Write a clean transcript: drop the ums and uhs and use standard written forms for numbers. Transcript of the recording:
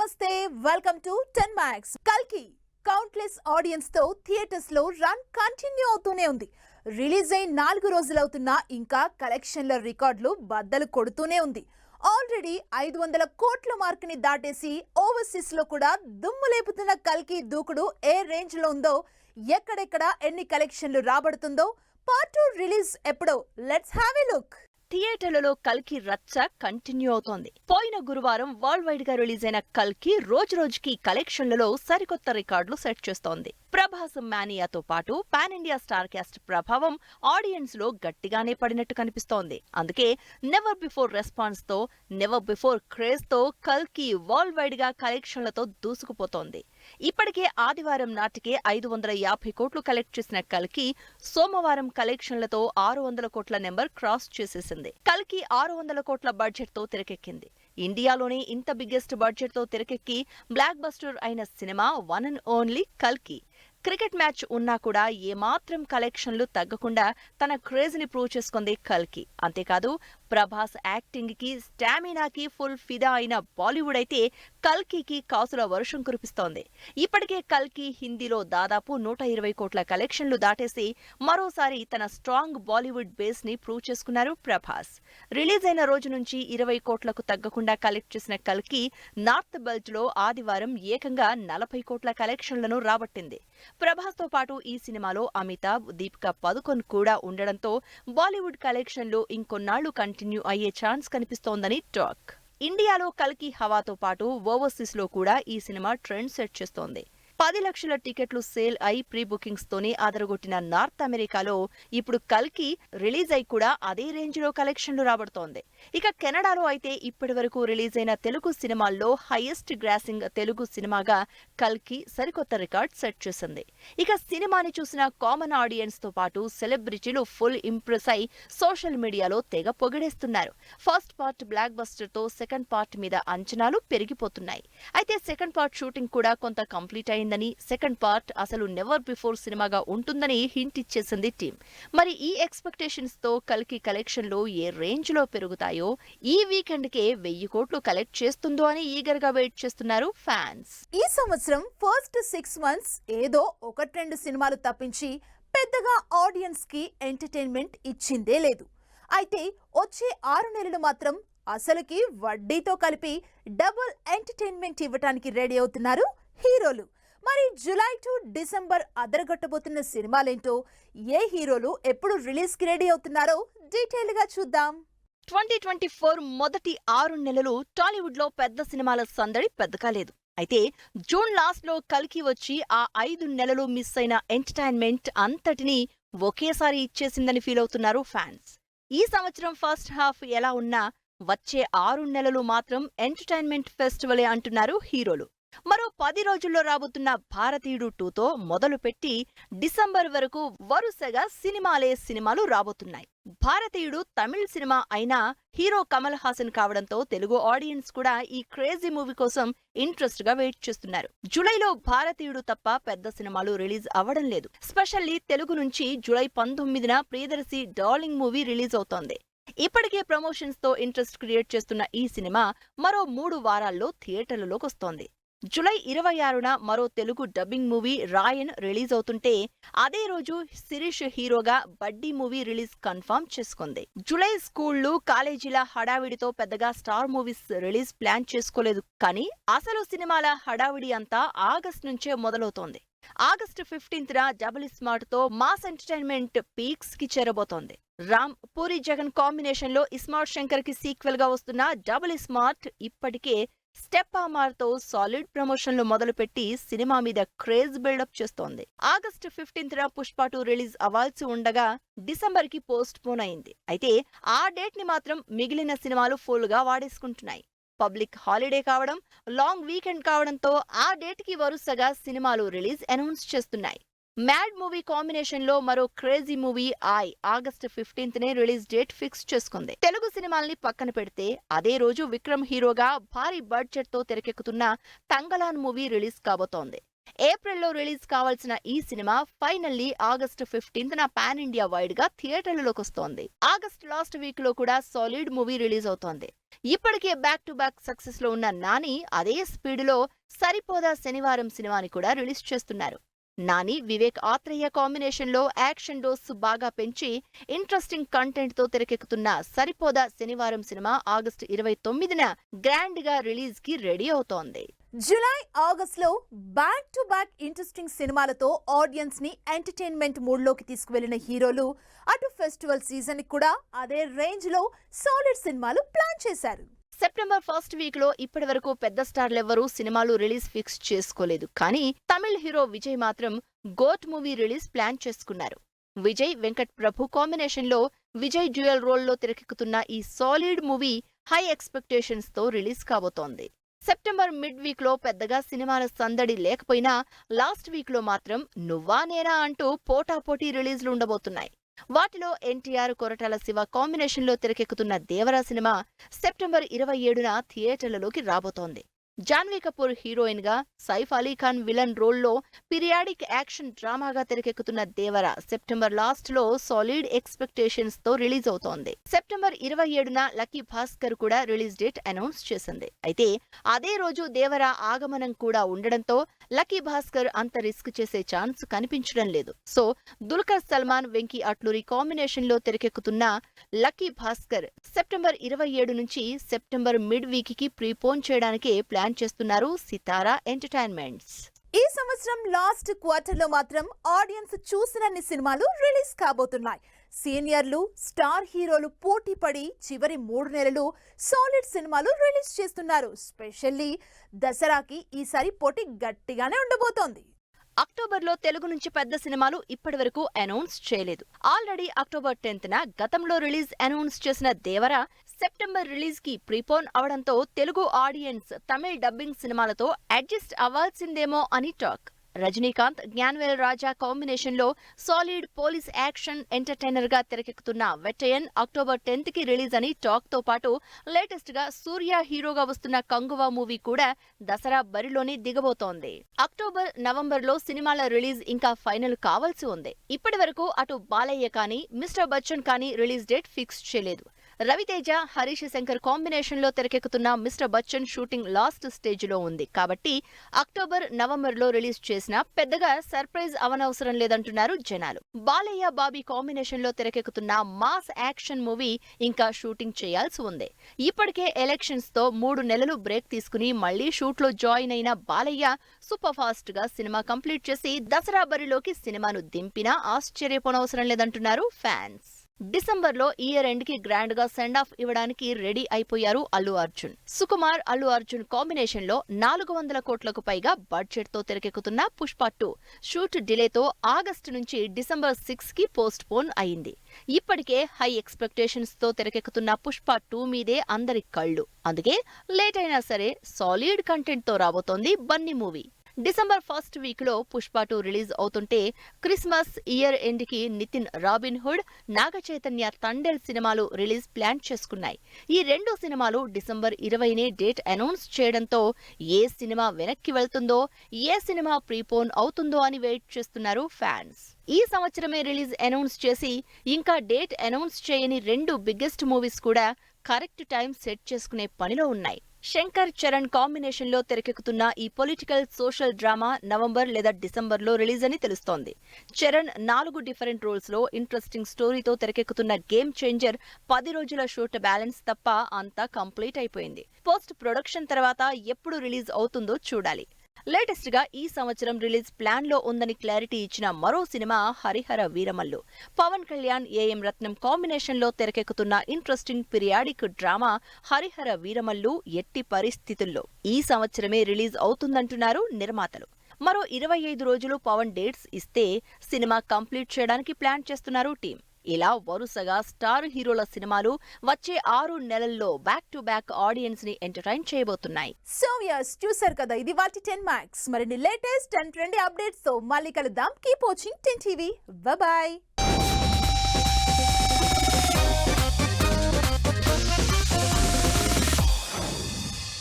నమస్తే welcome to 10 Max. కల్కి countless audience తో థియేటర్స్ లో రన్ కంటిన్యూ అవుతూనే ఉంది. రిలీజ్ అయి 4 రోజులవుతున్నా ఇంకా కలెక్షన్ల రికార్డులు బద్దలు కొడుతూనే ఉంది. ఆల్రెడీ 500 కోట్ల మార్క్ ని దాటేసి ఓవర్సీస్ లో కూడా దుమ్ము లేపుతున్న కల్కి దూకుడు ఏ రేంజ్ లో ఉందో, ఎక్కడెక్కడ ఎన్ని కలెక్షన్లు రాబడుతుందో, పార్ట్ 2 రిలీజ్ ఎప్పుడో లెట్స్ హావ్ ఎ లుక్. థియేటర్లలో కల్కి రచ్చ కంటిన్యూ అవుతోంది. పోయిన గురువారం వరల్డ్ వైడ్ గా రిలీజ్ అయిన కల్కి రోజురోజుకి కలెక్షన్లలో సరికొత్త రికార్డులు సెట్ చేస్తోంది. ప్రభాస్ మానియాతో పాటు పాన్ ఇండియా స్టార్ క్యాస్ట్ ప్రభావం ఆడియన్స్ లో గట్టిగానే పడినట్టు కనిపిస్తోంది. అందుకే నెవర్ బిఫోర్ రెస్పాన్స్ తో, నెవర్ బిఫోర్ క్రేజ్ తో కల్కి వరల్డ్ వైడ్ గా కలెక్షన్లతో దూసుకుపోతోంది. ఇప్పటికే ఆదివారం నాటికే 550 కోట్లు కలెక్ట్ చేసిన కల్కి సోమవారం కలెక్షన్లతో 600 కోట్ల నెంబర్ క్రాస్ చేసేసింది. కల్కి 600 కోట్ల బడ్జెట్ తో తెరకెక్కింది. ఇండియాలోనే ఇంత బిగ్గెస్ట్ బడ్జెట్ తో తెరకెక్కి బ్లాక్ బస్టర్ అయిన సినిమా వన్ అండ్ ఓన్లీ కల్కి. క్రికెట్ మ్యాచ్ ఉన్నా కూడా ఏమాత్రం కలెక్షన్లు తగ్గకుండా తన క్రేజ్ ని ప్రూవ్ చేసుకుంది కల్కి. అంతేకాదు ప్రభాస్ యాక్టింగ్ కి, స్టామినాకి ఫుల్ ఫిదా అయిన బాలీవుడ్ అయితే కల్కి కాసుల వర్షం కురిపిస్తోంది. ఇప్పటికే కల్కి హిందీలో దాదాపు 120 కోట్ల కలెక్షన్లు దాటేసి మరోసారి తన స్ట్రాంగ్ బాలీవుడ్ బేస్ ని ప్రూవ్ చేసుకున్నారు ప్రభాస్. రిలీజ్ అయిన రోజు నుంచి 20 కోట్లకు తగ్గకుండా కలెక్ట్ చేసిన కల్కి నార్త్ బెల్ట్ లో ఆదివారం ఏకంగా 40 కోట్ల కలెక్షన్లను రాబట్టింది. ప్రభాస్ తో పాటు ఈ సినిమాలో అమితాబ్, దీపికా పదుకొన్ కూడా ఉండడంతో బాలీవుడ్ కలెక్షన్లు ఇంకొన్నాళ్లు కంటిన్యూ అయ్యే ఛాన్స్ కనిపిస్తోందని టాక్. ఇండియాలో కల్కి హవాతో పాటు ఓవర్సీస్ లో కూడా ఈ సినిమా ట్రెండ్ సెట్ చేస్తోంది. 10 లక్షల టికెట్లు సేల్ అయి ప్రీ బుకింగ్స్ తోనే అదరగొట్టిన నార్త్ అమెరికాలో ఇప్పుడు కల్కి రిలీజ్ అయి కూడా అదే రేంజ్ లో కలెక్షన్లు రాబడుతోంది. ఇక కెనడాలో అయితే ఇప్పటి వరకు రిలీజ్ అయిన తెలుగు సినిమాల్లో హైయెస్ట్ గ్రాసింగ్ తెలుగు సినిమాగా కల్కి సరికొత్త రికార్డ్ సెట్ చేసింది. ఇక సినిమాని చూసిన కామన్ ఆడియన్స్ తో పాటు సెలబ్రిటీలు ఫుల్ ఇంప్రెస్ అయి సోషల్ మీడియాలో తెగ పొగిడేస్తున్నారు. ఫస్ట్ పార్ట్ బ్లాక్ బస్టర్ తో సెకండ్ పార్ట్ మీద అంచనాలు పెరిగిపోతున్నాయి. అయితే సెకండ్ పార్ట్ షూటింగ్ కూడా కొంత కంప్లీట్ అయిందని, సెకండ్ పార్ట్ అసలు నెవర్ బిఫోర్ సినిమాగా ఉంటుందని హింట్ ఇచ్చేసింది టీం. మరి ఈ ఎక్స్పెక్టేషన్స్ తో కల్కి కలెక్షన్లు ఏ రేంజ్ లో పెరుగుతాయో, ఈ వీకెండ్ కే 1000 కోట్లు కలెక్ట్ చేస్తుందో అని ఈగర్ గా వెయిట్ చేస్తున్నారు ఫ్యాన్స్. ఈ సంవత్సరం ఫస్ట్ 6 months ఏదో 1-2 సినిమాలు తప్పించి పెద్దగా ఆడియన్స్ కి ఎంటర్టైన్మెంట్ ఇచ్చిందే లేదు. అయితే వచ్చే 6 నెలలు మాత్రం అసలుకి వడ్డీతో కలిపి డబుల్ ఎంటర్టైన్మెంట్ ఇవ్వటానికి రెడీ అవుతున్నారు హీరోలు. మరి జూలై టు డిసెంబర్ అదరగొట్టబోతున్న సినిమాలేంటో, ఏ హీరోలు ఎప్పుడు రిలీజ్ కి రెడీ అవుతున్నారో డీటెయిల్ గా చూద్దాం. 2024 మొదటి 6 నెలలు టాలీవుడ్ లో పెద్ద సినిమాల సందడి పెద్దగా లేదు. అయితే జూన్ లాస్ట్ లో కల్కి వచ్చి ఆ 5 నెలలు మిస్ అయిన ఎంటర్టైన్మెంట్ అంతటినీ ఒకేసారి ఇచ్చేసిందని ఫీల్ అవుతున్నారు ఫ్యాన్స్. ఈ సంవత్సరం ఫస్ట్ హాఫ్ ఎలా ఉన్నా వచ్చే 6 నెలలు మాత్రం ఎంటర్టైన్మెంట్ ఫెస్టివలే అంటున్నారు హీరోలు. మరో 10 రోజుల్లో రాబోతున్న భారతీయుడు 2తో మొదలుపెట్టి డిసెంబర్ వరకు వరుసగా సినిమాలు రాబోతున్నాయి. భారతీయుడు తమిళ్ సినిమా అయినా హీరో కమల్ హాసన్ కావడంతో తెలుగు ఆడియన్స్ కూడా ఈ క్రేజీ మూవీ కోసం ఇంట్రెస్ట్ గా వెయిట్ చేస్తున్నారు. జూలైలో భారతీయుడు తప్ప పెద్ద సినిమాలు రిలీజ్ అవ్వడం లేదు. స్పెషల్లీ తెలుగు నుంచి జూలై 19న ప్రియదర్శి డార్లింగ్ మూవీ రిలీజ్ అవుతోంది. ఇప్పటికే ప్రమోషన్స్ తో ఇంట్రెస్ట్ క్రియేట్ చేస్తున్న ఈ సినిమా మరో 3 వారాల్లో థియేటర్లలోకి వస్తోంది. జూలై 26న మరో తెలుగు డబ్బింగ్ మూవీ రాయన్ రిలీజ్ అవుతుంటే, అదే రోజు శిరీష్ హీరోగా బడ్డీ మూవీ రిలీజ్ కన్ఫర్మ్ చేసుకుంది. జూలై స్కూళ్లు, కాలేజీల హడావిడితో పెద్దగా స్టార్ మూవీస్ రిలీజ్ ప్లాన్ చేసుకోలేదు. కానీ అసలు సినిమాల హడావిడి అంతా ఆగస్ట్ నుంచే మొదలవుతోంది. ఆగస్టు 15న డబుల్ స్మార్ట్ తో మాస్ ఎంటర్టైన్మెంట్ పీక్స్ కి చేరబోతోంది. రామ్, పూరి జగన్ కాంబినేషన్ లో ఇస్మార్ట్ శంకర్ కి సీక్వెల్ గా వస్తున్న డబుల్ స్మార్ట్ ఇప్పటికే స్టెప్ అమార్ తో సాలిడ్ ప్రమోషన్లు మొదలుపెట్టి సినిమా మీద క్రేజ్ బిల్డప్ చేస్తోంది. ఆగస్టు 15న పుష్ప 2 రిలీజ్ అవ్వాల్సి ఉండగా డిసెంబర్ కి పోస్ట్ పోన్ అయింది. అయితే ఆ డేట్ ని మాత్రం మిగిలిన సినిమాలు ఫుల్ గా వాడేసుకుంటున్నాయి. పబ్లిక్ హాలిడే కావడం, లాంగ్ వీకెండ్ కావడంతో ఆ డేట్ కి వరుసగా సినిమాలు రిలీజ్ అనౌన్స్ చేస్తున్నాయి. మ్యాడ్ మూవీ కాంబినేషన్ లో మరో క్రేజీ మూవీ ఆగస్టు 15నే రిలీజ్ డేట్ ఫిక్స్ చేసుకుంది. తెలుగు సినిమాల్ని పక్కన పెడితే అదే రోజు విక్రమ్ హీరోగా భారీ బడ్జెట్ తో తెరకెక్కుతున్న తంగలాన్ మూవీ రిలీజ్ కాబోతోంది. ఏప్రిల్లో రిలీజ్ కావాల్సిన ఈ సినిమా ఫైనల్లీ ఆగస్టు 15న పాన్ ఇండియా వైడ్ గా థియేటర్లలోకి వస్తోంది. ఆగస్ట్ లాస్ట్ వీక్ లో కూడా సాలిడ్ మూవీ రిలీజ్ అవుతోంది. ఇప్పటికే బ్యాక్ టు బ్యాక్ సక్సెస్ లో ఉన్న నాని అదే స్పీడులో సరిపోదా శనివారం సినిమాని కూడా రిలీజ్ చేస్తున్నారు. నాని వివేక్ ఆత్రేయ కాంబినేషన్ లో యాక్షన్ డోస్ బాగా పెంచి ఇంట్రెస్టింగ్ కంటెంట్ తో తెరకెక్కుతున్న సరిపోదా శనివారం సినిమా ఆగస్టు 29న గ్రాండ్ గా రిలీజ్ కి రెడీ అవుతోంది. జూలై, ఆగస్ట్ లో బ్యాక్ టు బ్యాక్ ఇంట్రెస్టింగ్ సినిమాలతో ఆడియన్స్ ని ఎంటర్టైన్మెంట్ మూడ్ లోకి తీసుకువెళ్లిన హీరోలు అటు ఫెస్టివల్ సీజన్ కి కూడా అదే రేంజ్ లో సాలిడ్ సినిమాలు ప్లాన్ చేశారు. సెప్టెంబర్ ఫస్ట్ వీక్ లో ఇప్పటి వరకు పెద్ద స్టార్లెవ్వరూ సినిమాలు రిలీజ్ ఫిక్స్ చేసుకోలేదు. కానీ తమిళ్ హీరో విజయ్ మాత్రం గోట్ మూవీ రిలీజ్ ప్లాన్ చేసుకున్నారు. విజయ్ వెంకట్ ప్రభు కాంబినేషన్ లో విజయ్ డ్యూయల్ రోల్ లో తెరకెక్కుతున్న ఈ సాలిడ్ మూవీ హై ఎక్స్పెక్టేషన్స్ తో రిలీజ్ కాబోతోంది. సెప్టెంబర్ మిడ్ వీక్ లో పెద్దగా సినిమాల సందడి లేకపోయినా లాస్ట్ వీక్ లో మాత్రం నువ్వా నేనా అంటూ పోటాపోటీ రిలీజ్లు ఉండబోతున్నాయి. వాటిలో ఎన్టీఆర్, కొరటాల శివ కాంబినేషన్ లో తెరకెక్కుతున్న దేవరా సినిమా సెప్టెంబర్ 27న థియేటర్లలోకి రాబోతోంది. జాన్వీ కపూర్ హీరోయిన్ గా, సైఫ్ అలీ ఖాన్ విలన్ రోల్లో పీరియాడిక్ యాక్షన్ డ్రామాగా తెరకెక్కుతున్న దేవరా సెప్టెంబర్ లాస్ట్ లో సాలిడ్ ఎక్స్పెక్టేషన్స్ తో రిలీజ్ అవుతోంది. సెప్టెంబర్ 27న లక్కీ భాస్కర్ కూడా రిలీజ్ డేట్ అనౌన్స్ చేసింది. అయితే అదే రోజు దేవరా ఆగమనం కూడా ఉండడంతో లక్కీ భాస్కర్ అంత రిస్క్ చేసే ఛాన్స్ కనిపించడం లేదు. సో దుల్కర్ సల్మాన్, వెంకీ అట్లూరి కాంబినేషన్ లో తెరకెక్కుతున్న లక్కీ భాస్కర్ సెప్టెంబర్ 27 నుంచి సెప్టెంబర్ మిడ్ వీక్ కి ప్రీపోన్ చేయడానికి ప్లాన్ చేస్తున్నారు సితారా ఎంటర్టైన్మెంట్స్. ఈ సంవత్సరం లాస్ట్ క్వార్టర్ లో మాత్రం ఆడియన్స్ చూసినన్ని సినిమాలు రిలీజ్ కాబోతున్నాయి. సీనియర్లు, స్టార్ హీరోలు పోటీ పడి చివరి 3 నెలలు సాలిడ్ సినిమాలు రిలీజ్ చేస్తున్నారు. స్పెషల్లీ దసరాకి ఈసారి పోటీ గట్టిగానే ఉండబోతోంది. అక్టోబర్లో తెలుగు నుంచి పెద్ద సినిమాలు ఇప్పటివరకు అనౌన్స్ చేయలేదు. ఆల్రెడీ అక్టోబర్ 10న గతంలో రిలీజ్ అనౌన్స్ చేసిన దేవరా సెప్టెంబర్ రిలీజ్ కి ప్రీపోన్ అవడంతో తెలుగు ఆడియన్స్ తమిళ్ డబ్బింగ్ సినిమాలతో అడ్జస్ట్ అవ్వాల్సిందేమో అని టాక్. రజనీకాంత్, జ్ఞానవేల్ రాజా కాంబినేషన్ లో సాలిడ్ పోలీస్ యాక్షన్ ఎంటర్టైనర్ గా తెరకెక్కుతున్న వెట్టయన్ అక్టోబర్ 10th కి రిలీజ్ అని టాక్ తో పాటు లేటెస్ట్ గా సూర్య హీరోగా వస్తున్న కంగువా మూవీ కూడా దసరా బరిలోనే దిగబోతోంది. అక్టోబర్, నవంబర్ లో సినిమాల రిలీజ్ ఇంకా ఫైనల్ కావాల్సి ఉంది. ఇప్పటి వరకు అటు బాలయ్య కానీ, మిస్టర్ బచ్చన్ కానీ రిలీజ్ డేట్ ఫిక్స్ చేయలేదు. రవితేజ, హరీష్ శంకర్ కాంబినేషన్ లో తెరకెక్కుతున్న mister Bachchan shooting last stage లో ఉంది. కాబట్టి అక్టోబర్, నవంబర్ లో రిలీజ్ చేసినా పెద్దగా సర్ప్రైజ్ అవనవసరం లేదంటున్నారు జనాలు. బాలయ్య, బాబీ కాంబినేషన్ లో తెరకెక్కుతున్న మాస్ యాక్షన్ మూవీ ఇంకా షూటింగ్ చేయాల్సి ఉంది. ఇప్పటికే ఎలక్షన్స్ తో 3 నెలలు బ్రేక్ తీసుకుని మళ్లీ షూట్ లో జాయిన్ అయిన బాలయ్య సూపర్ ఫాస్ట్ గా సినిమా కంప్లీట్ చేసి దసరా బరిలోకి సినిమాను దింపినా ఆశ్చర్యపోనవసరం లేదంటున్నారు ఫ్యాన్స్. డిసెంబర్లో ఇయర్ ఎండ్ కి గ్రాండ్ గా సెండ్ ఆఫ్ ఇవ్వడానికి రెడీ అయిపోయారు అల్లు అర్జున్. సుకుమార్, అల్లు అర్జున్ కాంబినేషన్ లో 400 కోట్లకు పైగా బడ్జెట్ తో తెరకెక్కుతున్న పుష్ప 2 షూట్ డిలేతో ఆగస్టు నుంచి డిసెంబర్ 6 కి పోస్ట్ పోన్ అయింది. ఇప్పటికే హై ఎక్స్పెక్టేషన్స్ తో తెరకెక్కుతున్న పుష్ప 2 మీదే అందరి కళ్ళు. అందుకే లేట్ అయినా సరే సాలిడ్ కంటెంట్ తో రాబోతోంది Bunny movie. December first week లో పుష్ప 2 రిలీజ్ అవుతుంటే క్రిస్మస్, ఇయర్ ఎండ్ కి నితిన్ రాబిన్ హుడ్, నాగ చైతన్య తండేల్ సినిమాలు రిలీజ్ ప్లాన్ చేసుకున్నాయి. ఈ 2 సినిమాలు డిసెంబర్ 20నే డేట్ అనౌన్స్ చేయడంతో ఏ సినిమా వెనక్కి వెళ్తుందో, ఏ సినిమా ప్రీపోన్ అవుతుందో అని వెయిట్ చేస్తున్నారు ఫ్యాన్స్. ఈ సంవత్సరమే రిలీజ్ అనౌన్స్ చేసి ఇంకా డేట్ అనౌన్స్ చేయని 2 బిగ్గెస్ట్ మూవీస్ కూడా కరెక్ట్ టైం సెట్ చేసుకునే పనిలో ఉన్నాయి. శంకర్, చరణ్ కాంబినేషన్ లో తెరకెక్కుతున్న ఈ పొలిటికల్ సోషల్ డ్రామా నవంబర్ లేదా డిసెంబర్ లో రిలీజ్ అని తెలుస్తోంది. చరణ్ 4 డిఫరెంట్ రోల్స్ లో ఇంట్రెస్టింగ్ స్టోరీతో తెరకెక్కుతున్న గేమ్ చేంజర్ 10 రోజుల షూట్ బ్యాలెన్స్ తప్ప అంతా కంప్లీట్ అయిపోయింది. పోస్ట్ ప్రొడక్షన్ తర్వాత ఎప్పుడు రిలీజ్ అవుతుందో చూడాలి. లేటెస్ట్ గా ఈ సంవత్సరం రిలీజ్ ప్లాన్ లో ఉందని క్లారిటీ ఇచ్చిన మరో cinema Harihara Veeramallu. Pawan Kalyan, AM Ratnam combination లో తెరకెక్కుతున్న interesting periodic drama Harihara Veeramallu ఎట్టి పరిస్థితుల్లో ఈ సంవత్సరమే రిలీజ్ అవుతుందంటున్నారు నిర్మాతలు. మరో 25 రోజులు పవన్ డేట్స్ ఇస్తే సినిమా కంప్లీట్ చేయడానికి ప్లాన్ చేస్తున్నారు టీం. ఇలా వరుసగా స్టార్ హీరోల సినిమాలు వచ్చే 6 నెలల్లో బ్యాక్ టు బ్యాక్ ఆడియన్స్ ని ఎంటర్టైన్ చేయబోతున్నాయి. సో యస్, చూసారు కదా, ఇది వాటి 10 మ్యాక్స్. మరిన్ని లేటెస్ట్ అండ్ ట్రెండీ అప్డేట్స్ తో మళ్ళీ కలుద్దాం. Keep watching 10 TV. By by.